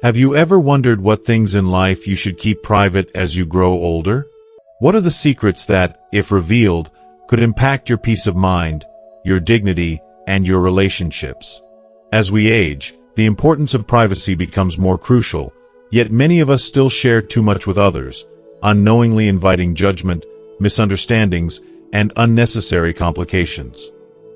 Have you ever wondered what things in life you should keep private as you grow older? What are the secrets that, if revealed, could impact your peace of mind, your dignity, and your relationships? As we age, the importance of privacy becomes more crucial, yet many of us still share too much with others, unknowingly inviting judgment, misunderstandings, and unnecessary complications.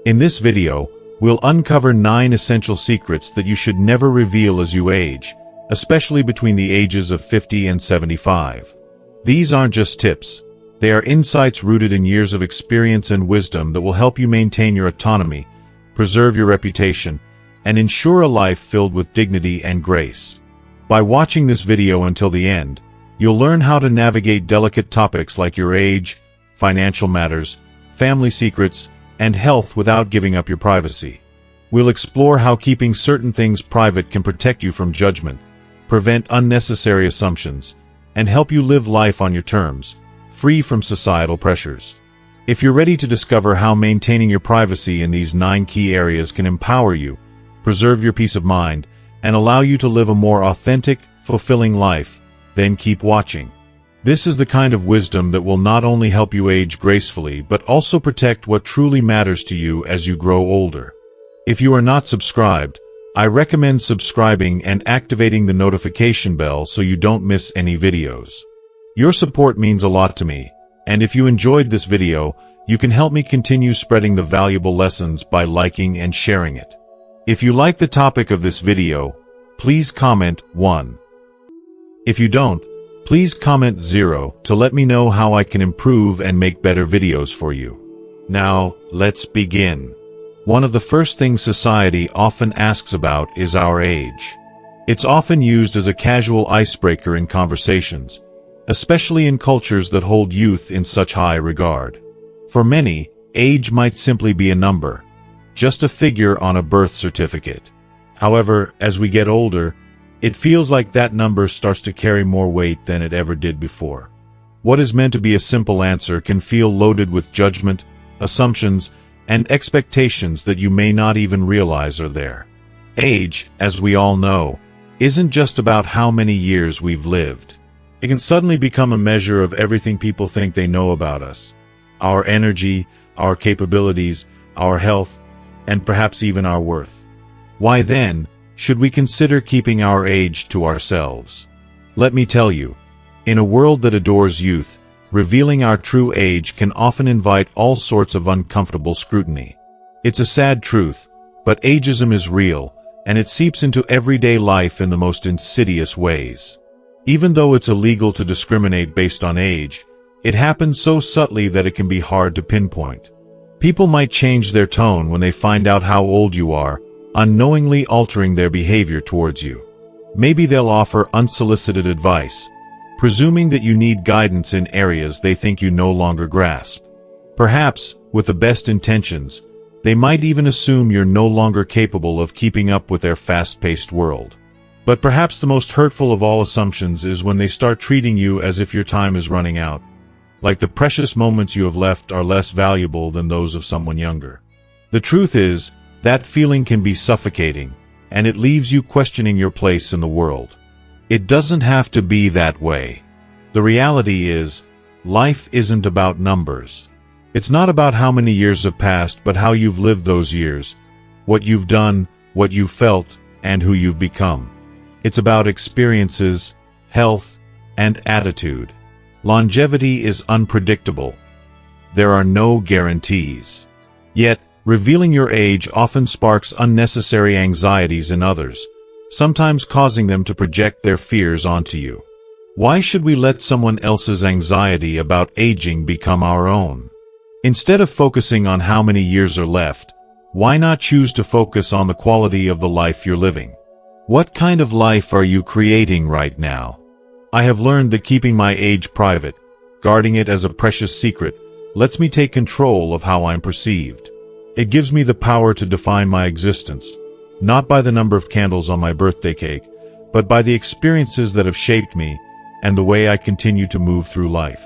In this video, we'll uncover 9 essential secrets that you should never reveal as you age, especially between the ages of 50 and 75. These aren't just tips. They are insights rooted in years of experience and wisdom that will help you maintain your autonomy, preserve your reputation, and ensure a life filled with dignity and grace. By watching this video until the end, you'll learn how to navigate delicate topics like your age, financial matters, family secrets, and health without giving up your privacy. We'll explore how keeping certain things private can protect you from judgment, prevent unnecessary assumptions, and help you live life on your terms, free from societal pressures. If you're ready to discover how maintaining your privacy in these 9 key areas can empower you, preserve your peace of mind, and allow you to live a more authentic, fulfilling life, then keep watching. This is the kind of wisdom that will not only help you age gracefully but also protect what truly matters to you as you grow older. If you are not subscribed, I recommend subscribing and activating the notification bell so you don't miss any videos. Your support means a lot to me, and if you enjoyed this video, you can help me continue spreading the valuable lessons by liking and sharing it. If you like the topic of this video, please comment 1. If you don't, please comment 0 to let me know how I can improve and make better videos for you. Now, let's begin. One of the first things society often asks about is our age. It's often used as a casual icebreaker in conversations, especially in cultures that hold youth in such high regard. For many, age might simply be a number, just a figure on a birth certificate. However, as we get older, it feels like that number starts to carry more weight than it ever did before. What is meant to be a simple answer can feel loaded with judgment, assumptions, and expectations that you may not even realize are there. Age, as we all know, isn't just about how many years we've lived. It can suddenly become a measure of everything people think they know about us. Our energy, our capabilities, our health, and perhaps even our worth. Why then, should we consider keeping our age to ourselves? Let me tell you, in a world that adores youth, revealing our true age can often invite all sorts of uncomfortable scrutiny. It's a sad truth, but ageism is real, and it seeps into everyday life in the most insidious ways. Even though it's illegal to discriminate based on age, it happens so subtly that it can be hard to pinpoint. People might change their tone when they find out how old you are, unknowingly altering their behavior towards you. Maybe they'll offer unsolicited advice, presuming that you need guidance in areas they think you no longer grasp. Perhaps, with the best intentions, they might even assume you're no longer capable of keeping up with their fast-paced world. But perhaps the most hurtful of all assumptions is when they start treating you as if your time is running out, like the precious moments you have left are less valuable than those of someone younger. The truth is, that feeling can be suffocating, and it leaves you questioning your place in the world. It doesn't have to be that way. The reality is, life isn't about numbers. It's not about how many years have passed, but how you've lived those years, what you've done, what you've felt, and who you've become. It's about experiences, health, and attitude. Longevity is unpredictable. There are no guarantees. Yet, revealing your age often sparks unnecessary anxieties in others, sometimes causing them to project their fears onto you. Why should we let someone else's anxiety about aging become our own? Instead of focusing on how many years are left, why not choose to focus on the quality of the life you're living? What kind of life are you creating right now? I have learned that keeping my age private, guarding it as a precious secret, lets me take control of how I'm perceived. It gives me the power to define my existence, not by the number of candles on my birthday cake, but by the experiences that have shaped me and the way I continue to move through life.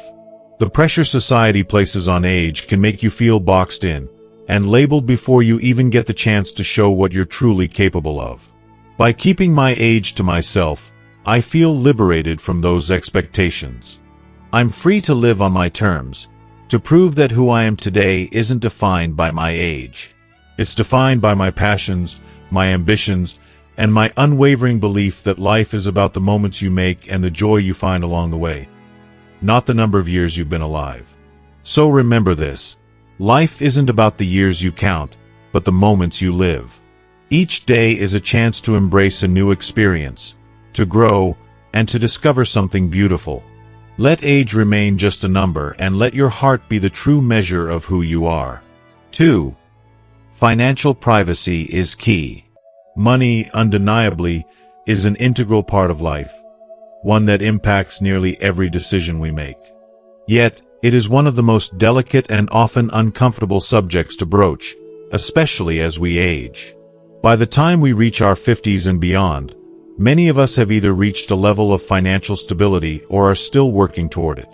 The pressure society places on age can make you feel boxed in and labeled before you even get the chance to show what you're truly capable of. By keeping my age to myself, I feel liberated from those expectations. I'm free to live on my terms, to prove that who I am today isn't defined by my age. It's defined by my passions, my ambitions, and my unwavering belief that life is about the moments you make and the joy you find along the way, not the number of years you've been alive. So remember this: life isn't about the years you count, but the moments you live. Each day is a chance to embrace a new experience, to grow, and to discover something beautiful. Let age remain just a number, and let your heart be the true measure of who you are. 2. Financial privacy is key. Money, undeniably, is an integral part of life, one that impacts nearly every decision we make. Yet, it is one of the most delicate and often uncomfortable subjects to broach, especially as we age. By the time we reach our 50s and beyond, many of us have either reached a level of financial stability or are still working toward it.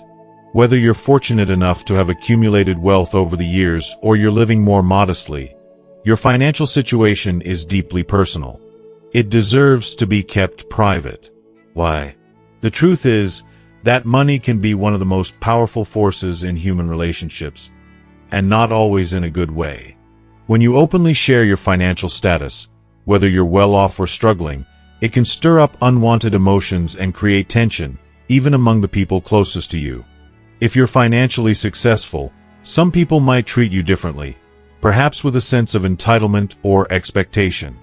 Whether you're fortunate enough to have accumulated wealth over the years or you're living more modestly, your financial situation is deeply personal. It deserves to be kept private. Why? The truth is that money can be one of the most powerful forces in human relationships, and not always in a good way. When you openly share your financial status, whether you're well off or struggling, it can stir up unwanted emotions and create tension, even among the people closest to you. If you're financially successful, some people might treat you differently, perhaps with a sense of entitlement or expectation.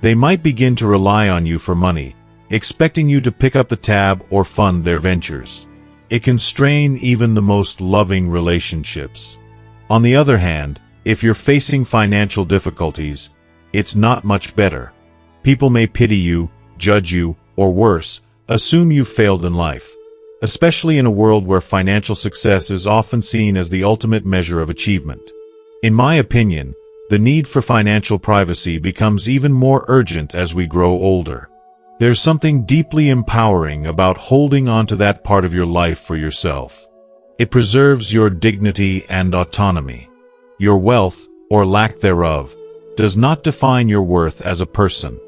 They might begin to rely on you for money, expecting you to pick up the tab or fund their ventures. It can strain even the most loving relationships. On the other hand, if you're facing financial difficulties, it's not much better. People may pity you, judge you, or worse, assume you've failed in life, especially in a world where financial success is often seen as the ultimate measure of achievement. In my opinion, the need for financial privacy becomes even more urgent as we grow older. There's something deeply empowering about holding on to that part of your life for yourself. It preserves your dignity and autonomy. Your wealth, or lack thereof, does not define your worth as a person.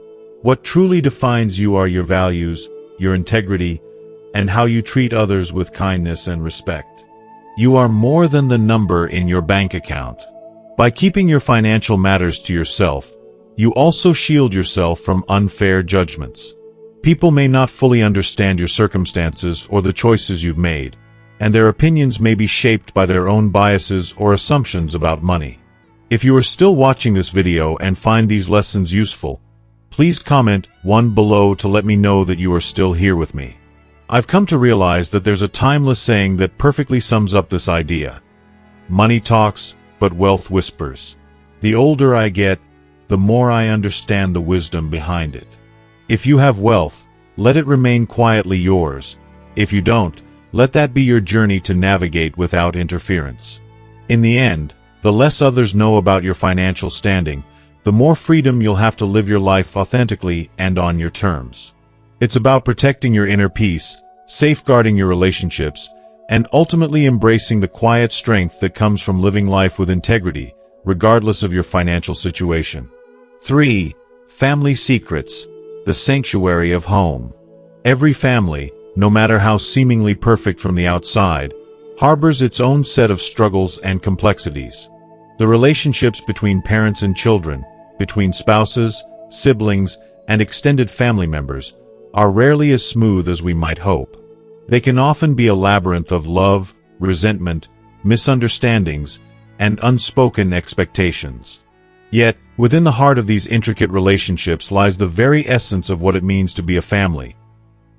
What truly defines you are your values, your integrity, and how you treat others with kindness and respect. You are more than the number in your bank account. By keeping your financial matters to yourself, you also shield yourself from unfair judgments. People may not fully understand your circumstances or the choices you've made, and their opinions may be shaped by their own biases or assumptions about money. If you are still watching this video and find these lessons useful, please comment 1 below to let me know that you are still here with me. I've come to realize that there's a timeless saying that perfectly sums up this idea. Money talks, but wealth whispers. The older I get, the more I understand the wisdom behind it. If you have wealth, let it remain quietly yours. If you don't, let that be your journey to navigate without interference. In the end, the less others know about your financial standing, the more freedom you'll have to live your life authentically and on your terms. It's about protecting your inner peace, safeguarding your relationships, and ultimately embracing the quiet strength that comes from living life with integrity, regardless of your financial situation. 3. Family secrets, the sanctuary of home. Every family, no matter how seemingly perfect from the outside, harbors its own set of struggles and complexities. The relationships between parents and children, between spouses, siblings, and extended family members, are rarely as smooth as we might hope. They can often be a labyrinth of love, resentment, misunderstandings, and unspoken expectations. Yet, within the heart of these intricate relationships lies the very essence of what it means to be a family.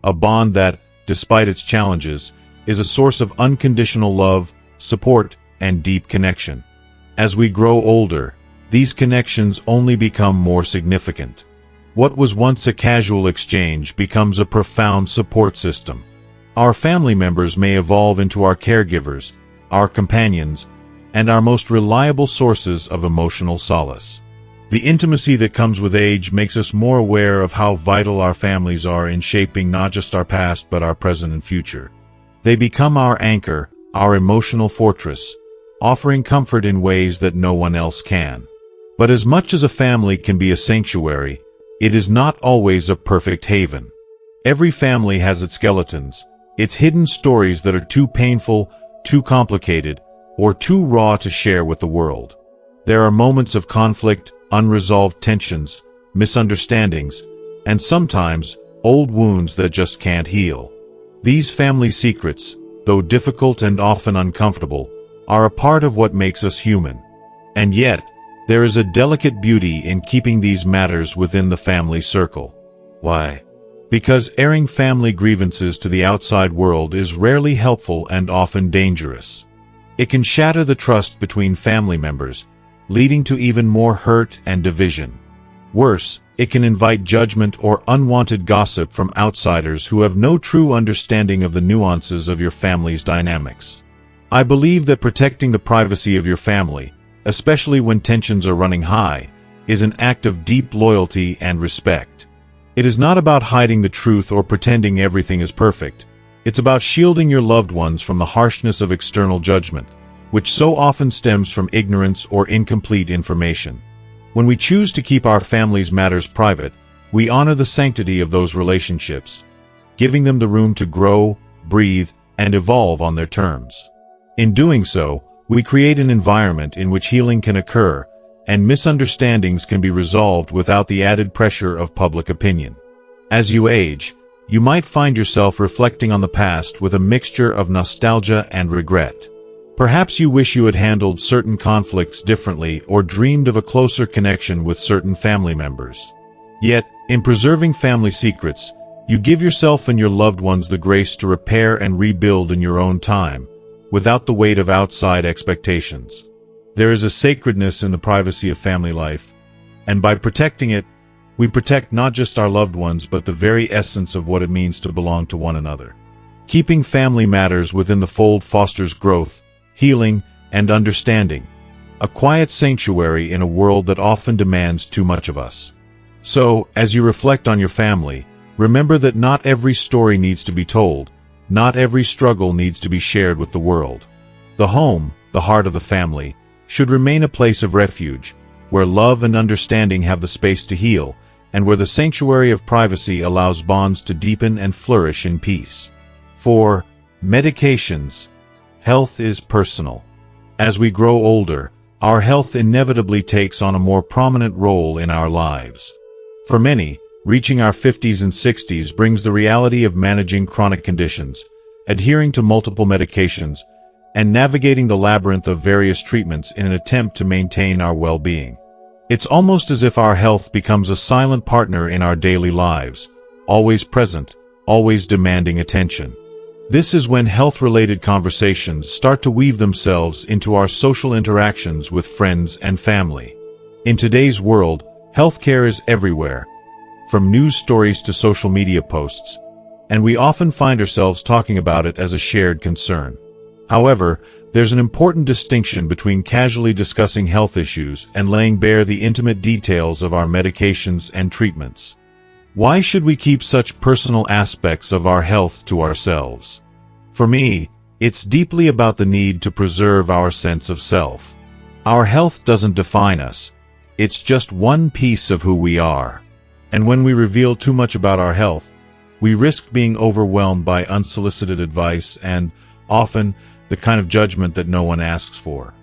A bond that, despite its challenges, is a source of unconditional love, support, and deep connection. As we grow older, these connections only become more significant. What was once a casual exchange becomes a profound support system. Our family members may evolve into our caregivers, our companions, and our most reliable sources of emotional solace. The intimacy that comes with age makes us more aware of how vital our families are in shaping not just our past but our present and future. They become our anchor, our emotional fortress, offering comfort in ways that no one else can. But as much as a family can be a sanctuary, it is not always a perfect haven. Every family has its skeletons, its hidden stories that are too painful, too complicated, or too raw to share with the world. There are moments of conflict, unresolved tensions, misunderstandings, and sometimes old wounds that just can't heal. These family secrets, though difficult and often uncomfortable, are a part of what makes us human. And yet, there is a delicate beauty in keeping these matters within the family circle. Why? Because airing family grievances to the outside world is rarely helpful and often dangerous. It can shatter the trust between family members, leading to even more hurt and division. Worse, it can invite judgment or unwanted gossip from outsiders who have no true understanding of the nuances of your family's dynamics. I believe that protecting the privacy of your family, especially when tensions are running high, is an act of deep loyalty and respect. It is not about hiding the truth or pretending everything is perfect. It's about shielding your loved ones from the harshness of external judgment, which so often stems from ignorance or incomplete information. When we choose to keep our family's matters private, we honor the sanctity of those relationships, giving them the room to grow, breathe, and evolve on their terms. In doing so, we create an environment in which healing can occur, and misunderstandings can be resolved without the added pressure of public opinion. As you age, you might find yourself reflecting on the past with a mixture of nostalgia and regret. Perhaps you wish you had handled certain conflicts differently or dreamed of a closer connection with certain family members. Yet, in preserving family secrets, you give yourself and your loved ones the grace to repair and rebuild in your own time, without the weight of outside expectations. There is a sacredness in the privacy of family life, and by protecting it, we protect not just our loved ones but the very essence of what it means to belong to one another. Keeping family matters within the fold fosters growth, healing, and understanding, a quiet sanctuary in a world that often demands too much of us. So, as you reflect on your family, remember that not every story needs to be told, not every struggle needs to be shared with the world. The home, the heart of the family, should remain a place of refuge, where love and understanding have the space to heal, and where the sanctuary of privacy allows bonds to deepen and flourish in peace. 4. Medications. Health is personal. As we grow older, our health inevitably takes on a more prominent role in our lives. For many, reaching our 50s and 60s brings the reality of managing chronic conditions, adhering to multiple medications, and navigating the labyrinth of various treatments in an attempt to maintain our well-being. It's almost as if our health becomes a silent partner in our daily lives, always present, always demanding attention. This is when health-related conversations start to weave themselves into our social interactions with friends and family. In today's world, healthcare is everywhere, from news stories to social media posts, and we often find ourselves talking about it as a shared concern. However, there's an important distinction between casually discussing health issues and laying bare the intimate details of our medications and treatments. Why should we keep such personal aspects of our health to ourselves? For me, it's deeply about the need to preserve our sense of self. Our health doesn't define us. It's just one piece of who we are. And when we reveal too much about our health, we risk being overwhelmed by unsolicited advice and, often, the kind of judgment that no one asks for.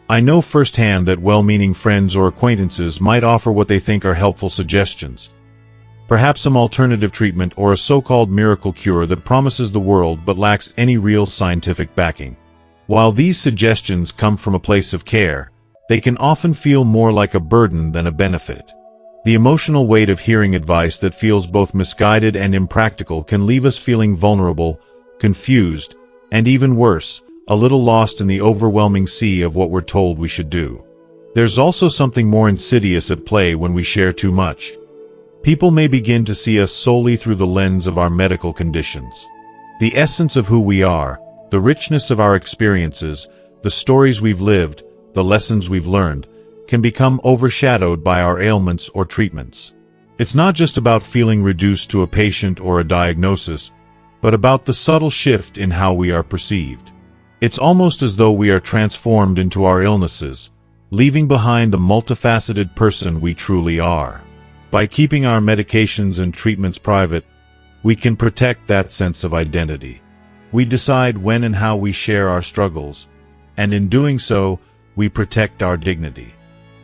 I know firsthand that well-meaning friends or acquaintances might offer what they think are helpful suggestions. Perhaps some alternative treatment or a so-called miracle cure that promises the world but lacks any real scientific backing. While these suggestions come from a place of care, they can often feel more like a burden than a benefit. The emotional weight of hearing advice that feels both misguided and impractical can leave us feeling vulnerable, confused, and even worse, a little lost in the overwhelming sea of what we're told we should do. There's also something more insidious at play when we share too much. People may begin to see us solely through the lens of our medical conditions. The essence of who we are, the richness of our experiences, the stories we've lived, the lessons we've learned, can become overshadowed by our ailments or treatments. It's not just about feeling reduced to a patient or a diagnosis, but about the subtle shift in how we are perceived. It's almost as though we are transformed into our illnesses, leaving behind the multifaceted person we truly are. By keeping our medications and treatments private, we can protect that sense of identity. We decide when and how we share our struggles, and in doing so, we protect our dignity.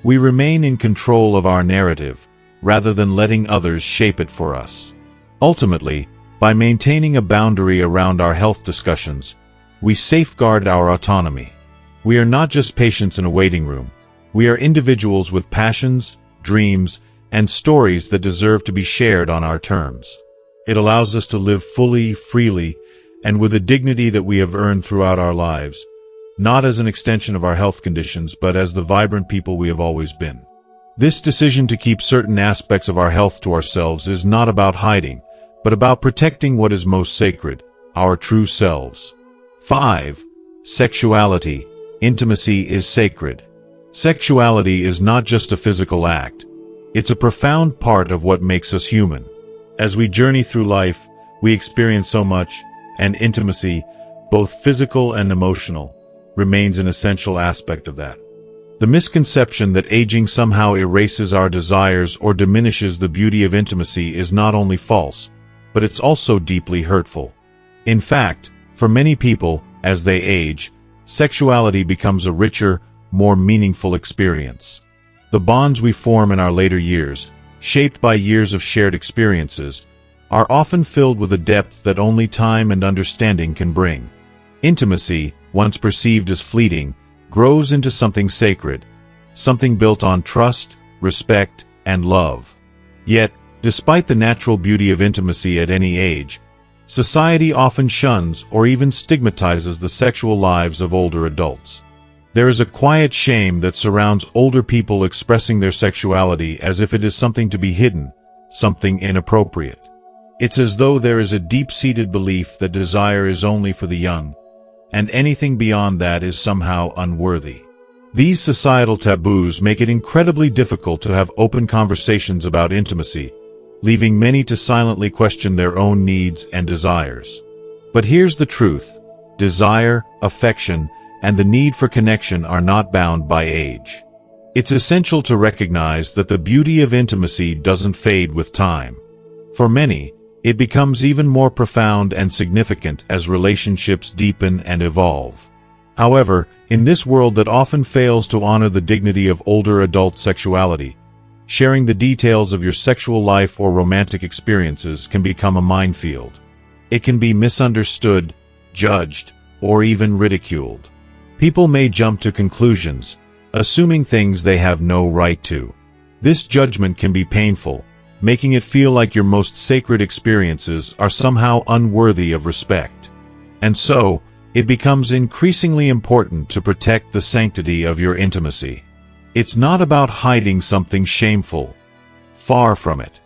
We remain in control of our narrative, rather than letting others shape it for us. Ultimately, by maintaining a boundary around our health discussions, we safeguard our autonomy. We are not just patients in a waiting room. We are individuals with passions, dreams, and stories that deserve to be shared on our terms. It allows us to live fully, freely, and with a dignity that we have earned throughout our lives, not as an extension of our health conditions, but as the vibrant people we have always been. This decision to keep certain aspects of our health to ourselves is not about hiding, but about protecting what is most sacred, our true selves. 5. Sexuality. Intimacy is sacred. Sexuality is not just a physical act. It's a profound part of what makes us human. As we journey through life, we experience so much, and intimacy, both physical and emotional, remains an essential aspect of that. The misconception that aging somehow erases our desires or diminishes the beauty of intimacy is not only false, but it's also deeply hurtful. In fact, for many people, as they age, sexuality becomes a richer, more meaningful experience. The bonds we form in our later years, shaped by years of shared experiences, are often filled with a depth that only time and understanding can bring. Intimacy, once perceived as fleeting, grows into something sacred, something built on trust, respect, and love. Yet, despite the natural beauty of intimacy at any age, society often shuns or even stigmatizes the sexual lives of older adults. There is a quiet shame that surrounds older people expressing their sexuality as if it is something to be hidden, something inappropriate. It's as though there is a deep-seated belief that desire is only for the young, and anything beyond that is somehow unworthy. These societal taboos make it incredibly difficult to have open conversations about intimacy, leaving many to silently question their own needs and desires. But here's the truth: desire, affection, and the need for connection are not bound by age. It's essential to recognize that the beauty of intimacy doesn't fade with time. For many, it becomes even more profound and significant as relationships deepen and evolve. However, in this world that often fails to honor the dignity of older adult sexuality, sharing the details of your sexual life or romantic experiences can become a minefield. It can be misunderstood, judged, or even ridiculed. People may jump to conclusions, assuming things they have no right to. This judgment can be painful, making it feel like your most sacred experiences are somehow unworthy of respect. And so, it becomes increasingly important to protect the sanctity of your intimacy. It's not about hiding something shameful. Far from it.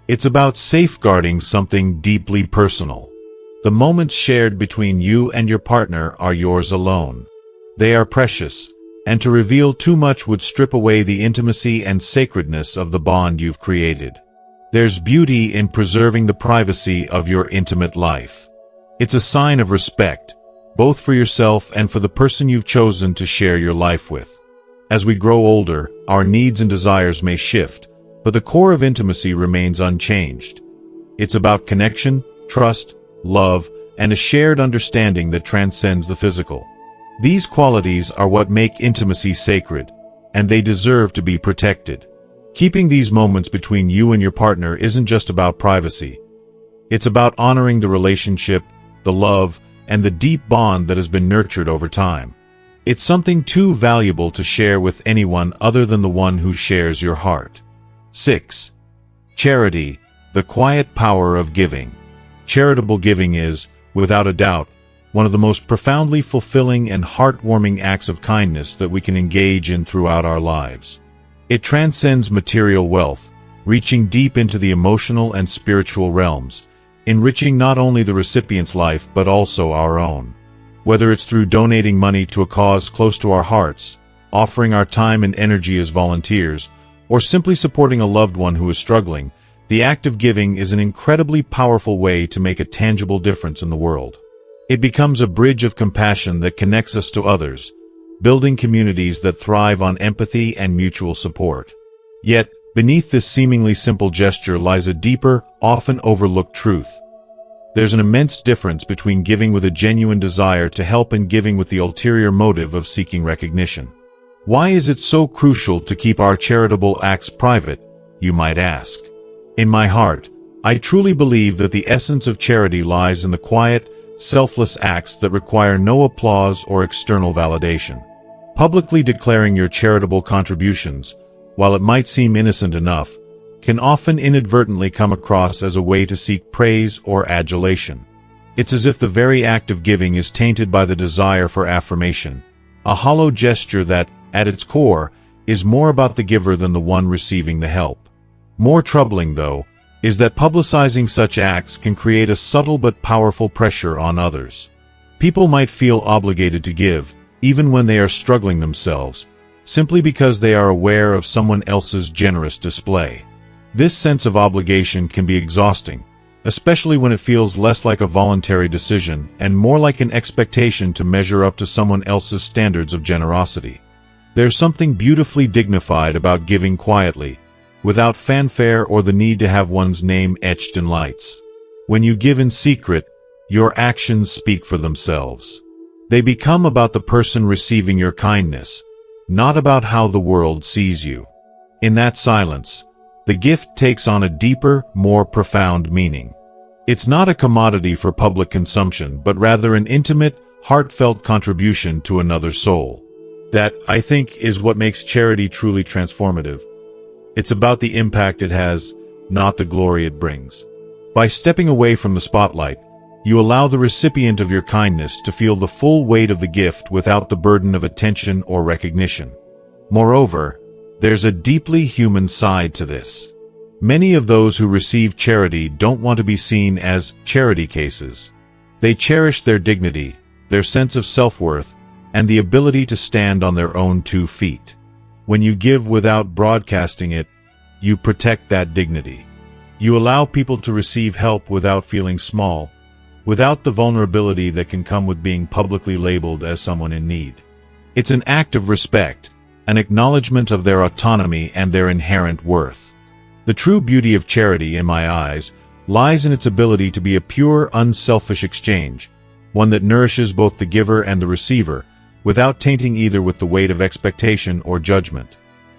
It's about safeguarding something deeply personal. The moments shared between you and your partner are yours alone. They are precious, and to reveal too much would strip away the intimacy and sacredness of the bond you've created. There's beauty in preserving the privacy of your intimate life. It's a sign of respect, both for yourself and for the person you've chosen to share your life with. As we grow older, our needs and desires may shift, but the core of intimacy remains unchanged. It's about connection, trust, love, and a shared understanding that transcends the physical. These qualities are what make intimacy sacred, and they deserve to be protected. Keeping these moments between you and your partner isn't just about privacy. It's about honoring the relationship, the love, and the deep bond that has been nurtured over time. It's something too valuable to share with anyone other than the one who shares your heart. 6. Charity, the quiet power of giving. Charitable giving is, without a doubt, one of the most profoundly fulfilling and heartwarming acts of kindness that we can engage in throughout our lives. It transcends material wealth, reaching deep into the emotional and spiritual realms, enriching not only the recipient's life but also our own. Whether it's through donating money to a cause close to our hearts, offering our time and energy as volunteers, or simply supporting a loved one who is struggling, the act of giving is an incredibly powerful way to make a tangible difference in the world. It becomes a bridge of compassion that connects us to others, building communities that thrive on empathy and mutual support. Yet, beneath this seemingly simple gesture lies a deeper, often overlooked truth. There's an immense difference between giving with a genuine desire to help and giving with the ulterior motive of seeking recognition. Why is it so crucial to keep our charitable acts private, you might ask? In my heart, I truly believe that the essence of charity lies in the quiet, selfless acts that require no applause or external validation. Publicly declaring your charitable contributions, while it might seem innocent enough, can often inadvertently come across as a way to seek praise or adulation. It's as if the very act of giving is tainted by the desire for affirmation, a hollow gesture that, at its core, is more about the giver than the one receiving the help. More troubling, though, is that publicizing such acts can create a subtle but powerful pressure on others. People might feel obligated to give, even when they are struggling themselves, simply because they are aware of someone else's generous display. This sense of obligation can be exhausting, especially when it feels less like a voluntary decision and more like an expectation to measure up to someone else's standards of generosity. There's something beautifully dignified about giving quietly, without fanfare or the need to have one's name etched in lights. When you give in secret, your actions speak for themselves. They become about the person receiving your kindness, not about how the world sees you. In that silence, the gift takes on a deeper, more profound meaning. It's not a commodity for public consumption, but rather an intimate, heartfelt contribution to another's soul. That, I think, is what makes charity truly transformative. It's about the impact it has, not the glory it brings. By stepping away from the spotlight, you allow the recipient of your kindness to feel the full weight of the gift without the burden of attention or recognition. Moreover, there's a deeply human side to this. Many of those who receive charity don't want to be seen as charity cases. They cherish their dignity, their sense of self-worth, and the ability to stand on their own 2 feet. When you give without broadcasting it, you protect that dignity. You allow people to receive help without feeling small, without the vulnerability that can come with being publicly labeled as someone in need. It's an act of respect, an acknowledgement of their autonomy and their inherent worth. The true beauty of charity, in my eyes, lies in its ability to be a pure, unselfish exchange, one that nourishes both the giver and the receiver, without tainting either with the weight of expectation or judgment.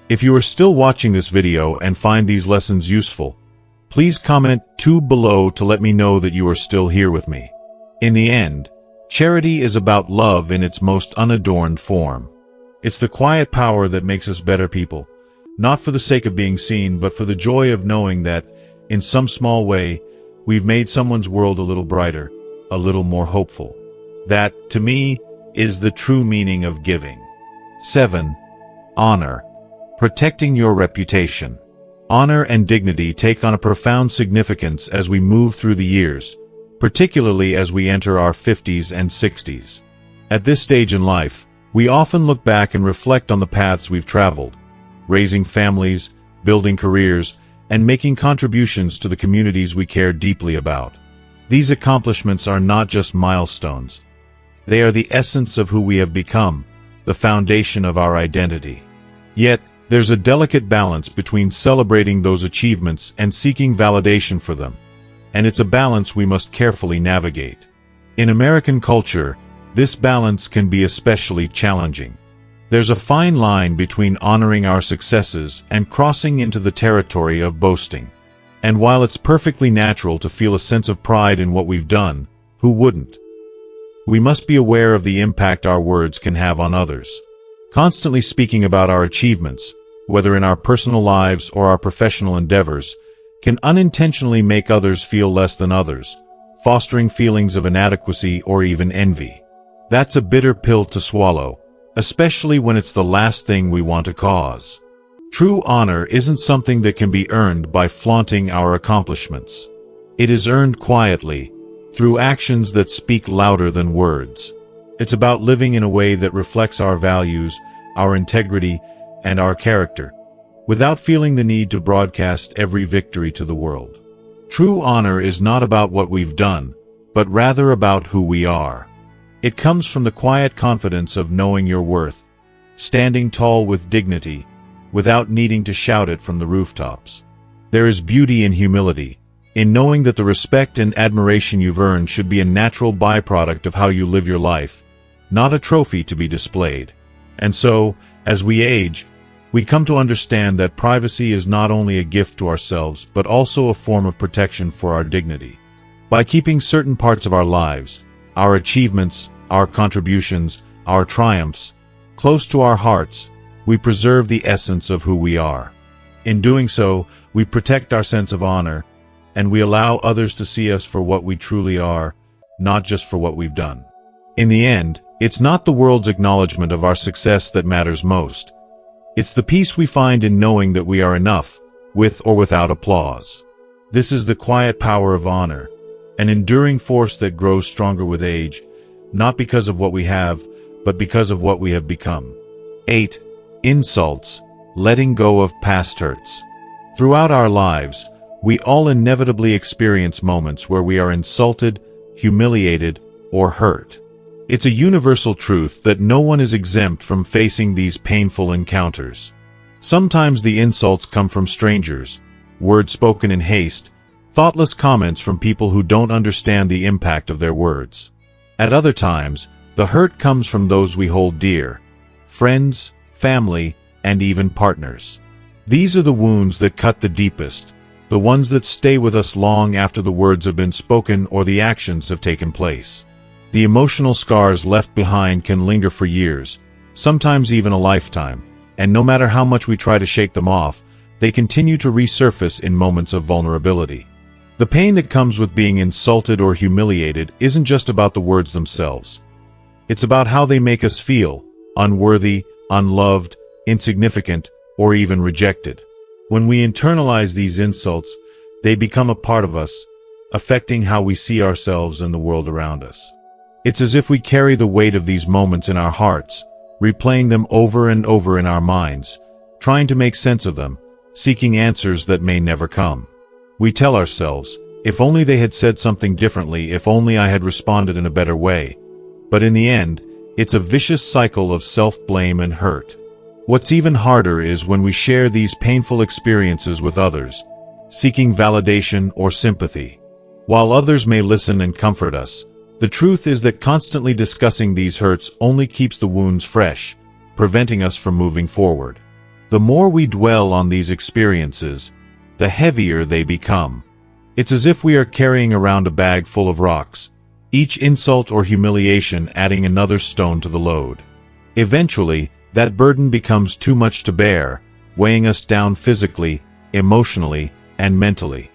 If you are still watching this video and find these lessons useful, please comment 2 below to let me know that you are still here with me. In the end, charity is about love in its most unadorned form. It's the quiet power that makes us better people, not for the sake of being seen, but for the joy of knowing that, in some small way, we've made someone's world a little brighter, a little more hopeful. That, to me, is the true meaning of giving. 7. Honor. Protecting your reputation. Honor and dignity take on a profound significance as we move through the years, particularly as we enter our 50s and 60s. At this stage in life, we often look back and reflect on the paths we've traveled, raising families, building careers, and making contributions to the communities we care deeply about. These accomplishments are not just milestones. They are the essence of who we have become, the foundation of our identity. Yet, there's a delicate balance between celebrating those achievements and seeking validation for them, and it's a balance we must carefully navigate. In American culture, this balance can be especially challenging. There's a fine line between honoring our successes and crossing into the territory of boasting. And while it's perfectly natural to feel a sense of pride in what we've done, who wouldn't? We must be aware of the impact our words can have on others. Constantly speaking about our achievements, whether in our personal lives or our professional endeavors, can unintentionally make others feel less than others, fostering feelings of inadequacy or even envy. That's a bitter pill to swallow, especially when it's the last thing we want to cause. True honor isn't something that can be earned by flaunting our accomplishments. It is earned quietly, through actions that speak louder than words. It's about living in a way that reflects our values, our integrity, and our character, without feeling the need to broadcast every victory to the world. True honor is not about what we've done, but rather about who we are. It comes from the quiet confidence of knowing your worth, standing tall with dignity, without needing to shout it from the rooftops. There is beauty in humility, in knowing that the respect and admiration you've earned should be a natural byproduct of how you live your life, not a trophy to be displayed. And so, as we age, we come to understand that privacy is not only a gift to ourselves, but also a form of protection for our dignity. By keeping certain parts of our lives, our achievements, our contributions, our triumphs, close to our hearts, we preserve the essence of who we are. In doing so, we protect our sense of honor, and we allow others to see us for what we truly are, not just for what we've done. In the end, it's not the world's acknowledgement of our success that matters most. It's the peace we find in knowing that we are enough, with or without applause. This is the quiet power of honor, an enduring force that grows stronger with age, not because of what we have, but because of what we have become. 8. Insults, letting go of past hurts. Throughout our lives, we all inevitably experience moments where we are insulted, humiliated, or hurt. It's a universal truth that no one is exempt from facing these painful encounters. Sometimes the insults come from strangers, words spoken in haste, thoughtless comments from people who don't understand the impact of their words. At other times, the hurt comes from those we hold dear, friends, family, and even partners. These are the wounds that cut the deepest, the ones that stay with us long after the words have been spoken or the actions have taken place. The emotional scars left behind can linger for years, sometimes even a lifetime, and no matter how much we try to shake them off, they continue to resurface in moments of vulnerability. The pain that comes with being insulted or humiliated isn't just about the words themselves. It's about how they make us feel, unworthy, unloved, insignificant, or even rejected. When we internalize these insults, they become a part of us, affecting how we see ourselves and the world around us. It's as if we carry the weight of these moments in our hearts, replaying them over and over in our minds, trying to make sense of them, seeking answers that may never come. We tell ourselves, if only they had said something differently, if only I had responded in a better way. But in the end, it's a vicious cycle of self-blame and hurt. What's even harder is when we share these painful experiences with others, seeking validation or sympathy. While others may listen and comfort us, the truth is that constantly discussing these hurts only keeps the wounds fresh, preventing us from moving forward. The more we dwell on these experiences, the heavier they become. It's as if we are carrying around a bag full of rocks, each insult or humiliation adding another stone to the load. Eventually, that burden becomes too much to bear, weighing us down physically, emotionally, and mentally.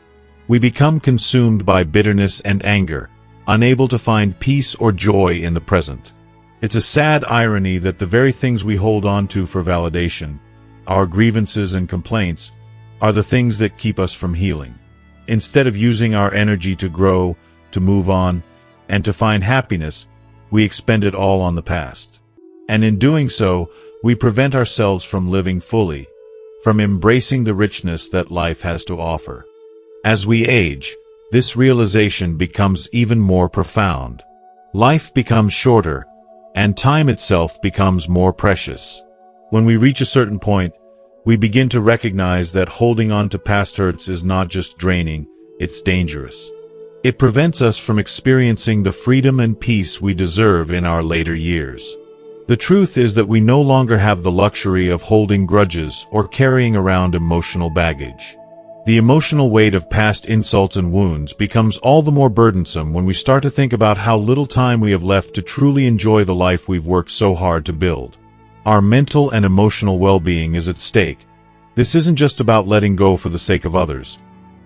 We become consumed by bitterness and anger, unable to find peace or joy in the present. It's a sad irony that the very things we hold on to for validation, our grievances and complaints, are the things that keep us from healing. Instead of using our energy to grow, to move on, and to find happiness, we expend it all on the past. And in doing so, we prevent ourselves from living fully, from embracing the richness that life has to offer. As we age, this realization becomes even more profound. Life becomes shorter, and time itself becomes more precious. When we reach a certain point, we begin to recognize that holding on to past hurts is not just draining, it's dangerous. It prevents us from experiencing the freedom and peace we deserve in our later years. The truth is that we no longer have the luxury of holding grudges or carrying around emotional baggage. The emotional weight of past insults and wounds becomes all the more burdensome when we start to think about how little time we have left to truly enjoy the life we've worked so hard to build. Our mental and emotional well-being is at stake. This isn't just about letting go for the sake of others.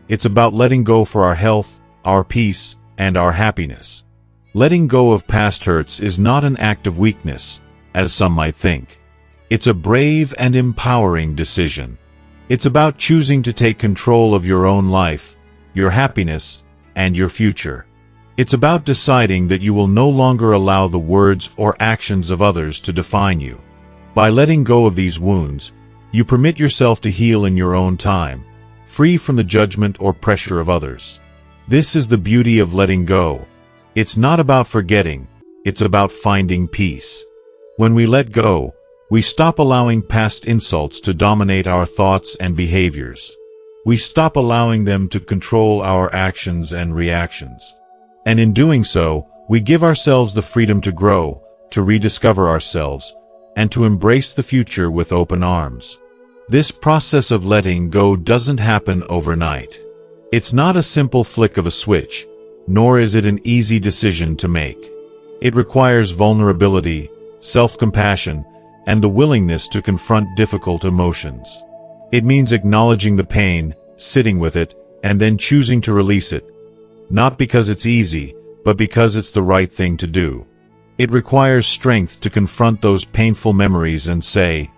It's about letting go for our health, our peace, and our happiness. Letting go of past hurts is not an act of weakness, as some might think. It's a brave and empowering decision. It's about choosing to take control of your own life, your happiness, and your future. It's about deciding that you will no longer allow the words or actions of others to define you. By letting go of these wounds, you permit yourself to heal in your own time, free from the judgment or pressure of others. This is the beauty of letting go. It's not about forgetting, it's about finding peace. When we let go, we stop allowing past insults to dominate our thoughts and behaviors. We stop allowing them to control our actions and reactions. And in doing so, we give ourselves the freedom to grow, to rediscover ourselves, and to embrace the future with open arms. This process of letting go doesn't happen overnight. It's not a simple flick of a switch, nor is it an easy decision to make. It requires vulnerability, self-compassion, and the willingness to confront difficult emotions. It means acknowledging the pain, sitting with it, and then choosing to release it. Not because it's easy, but because it's the right thing to do. It requires strength to confront those painful memories and say,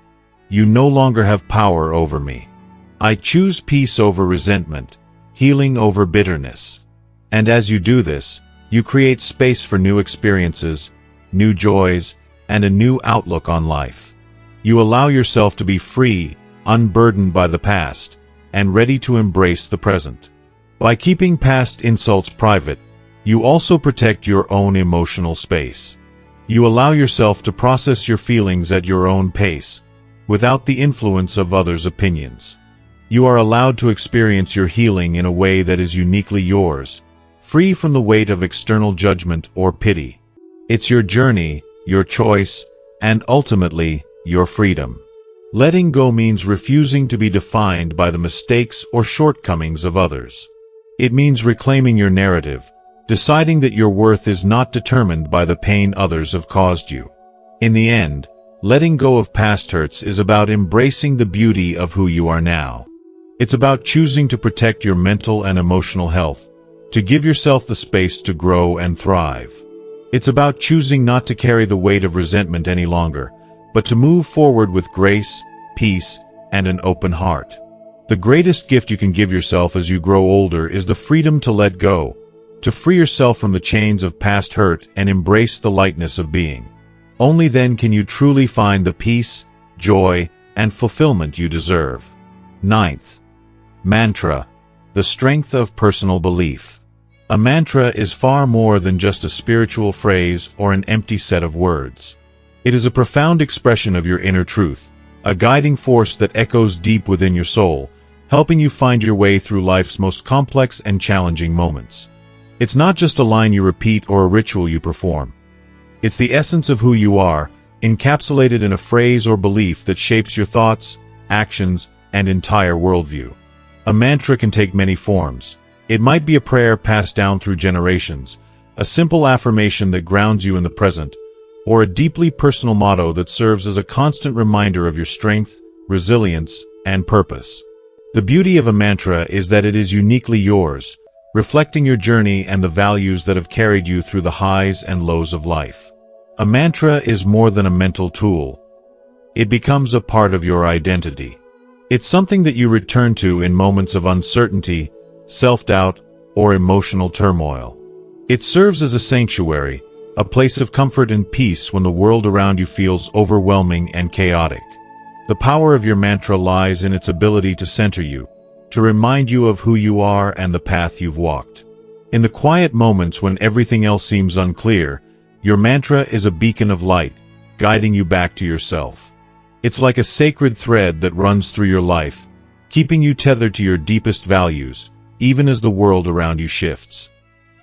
"You no longer have power over me. I choose peace over resentment, healing over bitterness." And as you do this, you create space for new experiences, new joys, and a new outlook on life. You allow yourself to be free, unburdened by the past, and ready to embrace the present. By keeping past insults private, you also protect your own emotional space. You allow yourself to process your feelings at your own pace, without the influence of others' opinions. You are allowed to experience your healing in a way that is uniquely yours, free from the weight of external judgment or pity. It's your journey, your choice, and ultimately, your freedom. Letting go means refusing to be defined by the mistakes or shortcomings of others. It means reclaiming your narrative, deciding that your worth is not determined by the pain others have caused you. In the end, letting go of past hurts is about embracing the beauty of who you are now. It's about choosing to protect your mental and emotional health, to give yourself the space to grow and thrive. It's about choosing not to carry the weight of resentment any longer, but to move forward with grace, peace, and an open heart. The greatest gift you can give yourself as you grow older is the freedom to let go, to free yourself from the chains of past hurt and embrace the lightness of being. Only then can you truly find the peace, joy, and fulfillment you deserve. 9th, mantra, the strength of personal belief. A mantra is far more than just a spiritual phrase or an empty set of words. It is a profound expression of your inner truth, a guiding force that echoes deep within your soul, helping you find your way through life's most complex and challenging moments. It's not just a line you repeat or a ritual you perform. It's the essence of who you are, encapsulated in a phrase or belief that shapes your thoughts, actions, and entire worldview. A mantra can take many forms. It might be a prayer passed down through generations, a simple affirmation that grounds you in the present, or a deeply personal motto that serves as a constant reminder of your strength, resilience, and purpose. The beauty of a mantra is that it is uniquely yours, reflecting your journey and the values that have carried you through the highs and lows of life. A mantra is more than a mental tool. It becomes a part of your identity. It's something that you return to in moments of uncertainty, self-doubt, or emotional turmoil. It serves as a sanctuary, a place of comfort and peace when the world around you feels overwhelming and chaotic. The power of your mantra lies in its ability to center you, to remind you of who you are and the path you've walked. In the quiet moments when everything else seems unclear, your mantra is a beacon of light, guiding you back to yourself. It's like a sacred thread that runs through your life, keeping you tethered to your deepest values, even as the world around you shifts.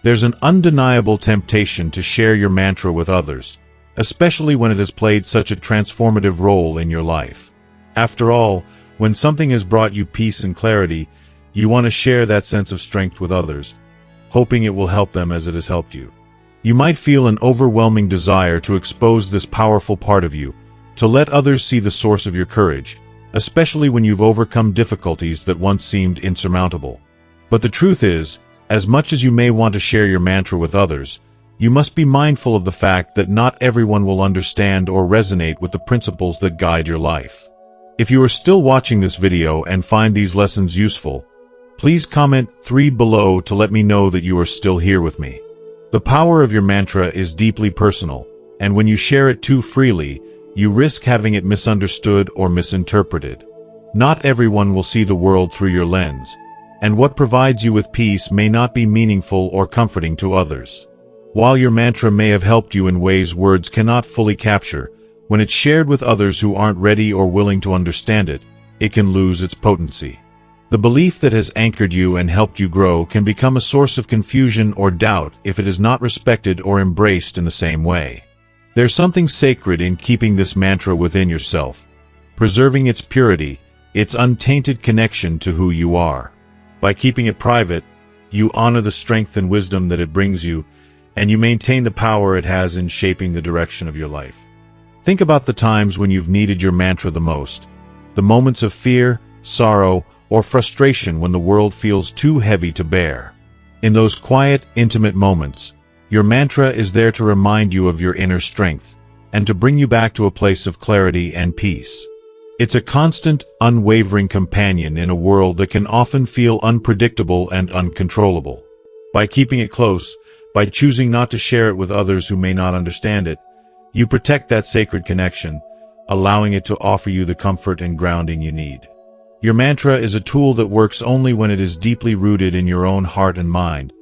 There's an undeniable temptation to share your mantra with others, especially when it has played such a transformative role in your life. After all, when something has brought you peace and clarity, you want to share that sense of strength with others, hoping it will help them as it has helped you. You might feel an overwhelming desire to expose this powerful part of you, to let others see the source of your courage, especially when you've overcome difficulties that once seemed insurmountable. But the truth is, as much as you may want to share your mantra with others, you must be mindful of the fact that not everyone will understand or resonate with the principles that guide your life. If you are still watching this video and find these lessons useful, please comment 3 below to let me know that you are still here with me. The power of your mantra is deeply personal, and when you share it too freely, you risk having it misunderstood or misinterpreted. Not everyone will see the world through your lens, and what provides you with peace may not be meaningful or comforting to others. While your mantra may have helped you in ways words cannot fully capture, when it's shared with others who aren't ready or willing to understand it, it can lose its potency. The belief that has anchored you and helped you grow can become a source of confusion or doubt if it is not respected or embraced in the same way. There's something sacred in keeping this mantra within yourself, preserving its purity, its untainted connection to who you are. By keeping it private, you honor the strength and wisdom that it brings you, and you maintain the power it has in shaping the direction of your life. Think about the times when you've needed your mantra the most, the moments of fear, sorrow, or frustration when the world feels too heavy to bear. In those quiet, intimate moments, your mantra is there to remind you of your inner strength, and to bring you back to a place of clarity and peace. It's a constant, unwavering companion in a world that can often feel unpredictable and uncontrollable. By keeping it close, by choosing not to share it with others who may not understand it, you protect that sacred connection, allowing it to offer you the comfort and grounding you need. Your mantra is a tool that works only when it is deeply rooted in your own heart and mind,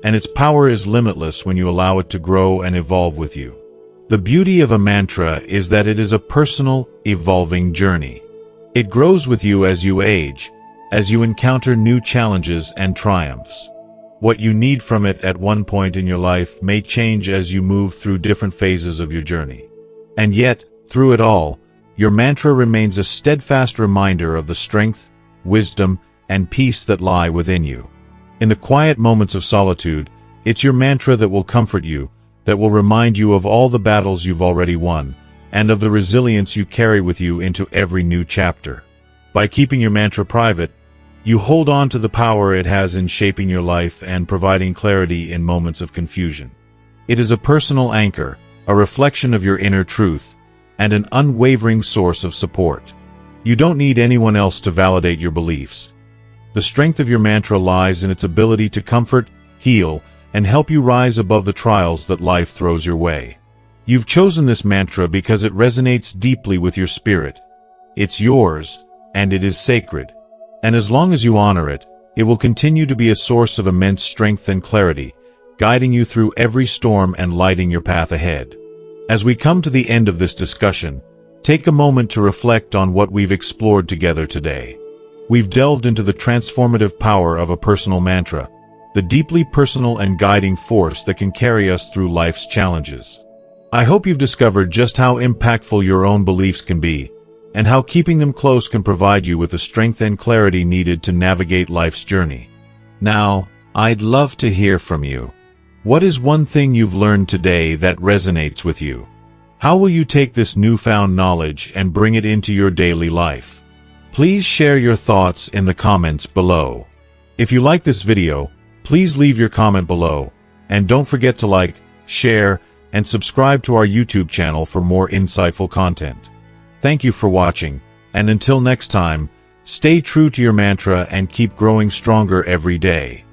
and its power is limitless when you allow it to grow and evolve with you. The beauty of a mantra is that it is a personal, evolving journey. It grows with you as you age, as you encounter new challenges and triumphs. What you need from it at one point in your life may change as you move through different phases of your journey. And yet, through it all, your mantra remains a steadfast reminder of the strength, wisdom, and peace that lie within you. In the quiet moments of solitude, it's your mantra that will comfort you, that will remind you of all the battles you've already won, and of the resilience you carry with you into every new chapter. By keeping your mantra private, you hold on to the power it has in shaping your life and providing clarity in moments of confusion. It is a personal anchor, a reflection of your inner truth, and an unwavering source of support. You don't need anyone else to validate your beliefs. The strength of your mantra lies in its ability to comfort, heal, and help you rise above the trials that life throws your way. You've chosen this mantra because it resonates deeply with your spirit. It's yours, and it is sacred. And as long as you honor it, it will continue to be a source of immense strength and clarity, guiding you through every storm and lighting your path ahead. As we come to the end of this discussion, take a moment to reflect on what we've explored together today. We've delved into the transformative power of a personal mantra, the deeply personal and guiding force that can carry us through life's challenges. I hope you've discovered just how impactful your own beliefs can be, and how keeping them close can provide you with the strength and clarity needed to navigate life's journey. Now, I'd love to hear from you. What is one thing you've learned today that resonates with you? How will you take this newfound knowledge and bring it into your daily life? Please share your thoughts in the comments below. If you like this video, please leave your comment below, and don't forget to like, share, and subscribe to our YouTube channel for more insightful content. Thank you for watching, and until next time, stay true to your mantra and keep growing stronger every day.